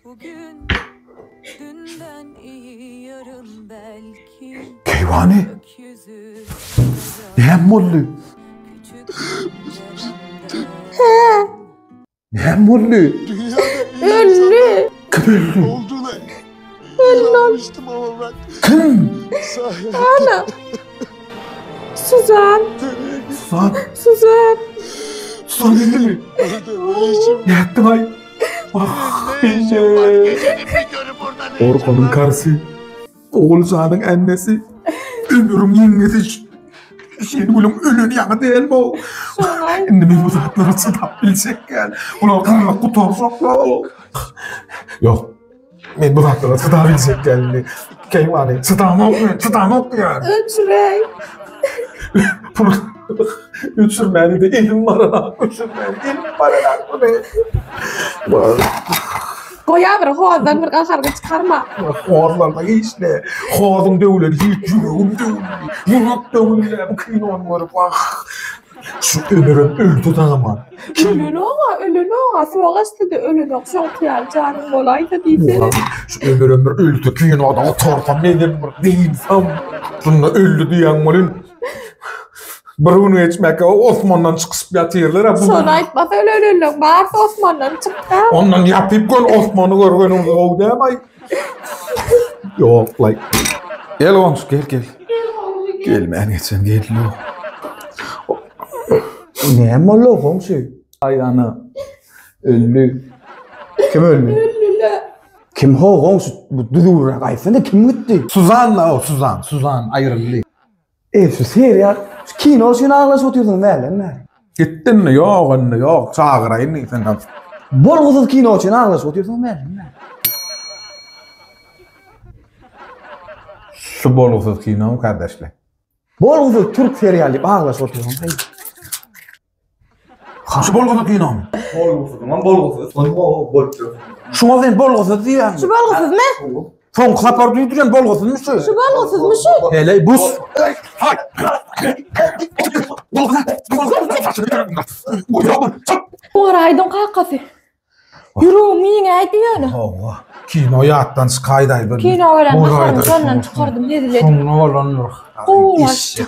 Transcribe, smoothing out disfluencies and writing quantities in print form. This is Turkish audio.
Bugün dünden iyi yarın belki. Keyvani. Ne oldu? Ne oldu? Öldü. Kim öldü? Olduğuna inanmıştım ama ben. Kim? Ana. Suzan. Suzan. Suzan. Suzan öldü mü? Ne yaptın ay? Ah bence. Orkun'un karısı. Oğulcanın annesi. Ömür'ün yengesi. Seni bunun ölünü yanı değil mi o? Şimdi biz bu zatları çıdap bilsek gel. Ulan kanka kutarsak ya. Yok. Ben bu zatları çıdap bilsek gel. Keyvani çıdamak yani. Öçürey. Üçürmeni de elim var ana. Üçürmeni elim var ana. Bu ne? Koya bir hoğazdan bir kaşargı çıkarma. Hoğazlarda hiç ne? Hoğazın devleri hiç yüreğim devleri. Yurak devleri. Bu kıyınan var bak. Şu Ömür'ün öldü dağıma. Ölün oğa. Soğuk istedi ölün oğa. Çok yer canım olaydı değilse. Şu Ömür öldü. Kıyın o adamı tortam benim değilsem. Şunda öldü diyen malın. Bunu içmek Osman'dan çıkıp yatırlar. Sonra aytmasa ölün. Bağırsa Osman'dan çıktı. Ondan yapıp gön Osman'ı görgönüm o demay. Yok like. Gel Ons gel. Gel ben geçen gel lo. Ne mi lo komşu? Ay ana. Öldü. Kim öldü? Kim ho komşu bu düdüğüne kayfında kim gitti? Suzan'la o Suzan ayrıldı. Şu serial kino için ağla sotuyorsun ne? Gittin mi? Yok. Çağırayım ne sen? Bolgusuz kino için ağla sotuyorsun ne? Şu bolgusuz kino kardeşler. Bolgusuz Türk seriali ağla sotuyorsun. Şu bolgusuz kino mu? Şuna ben bolgusuz diyorum. Şu balgısız mı? Son kapar duyduran bolgusuz mu şu? Şu balgısız mı şu? Hele buz. Oraydın kakası. Yüreğim yine aytıyor. Allah. Kinoya attan skydaydı. Kino öğren bakarım sondan çıkardım. Ne diledim? Sonra olan yok. Uğraş. İş.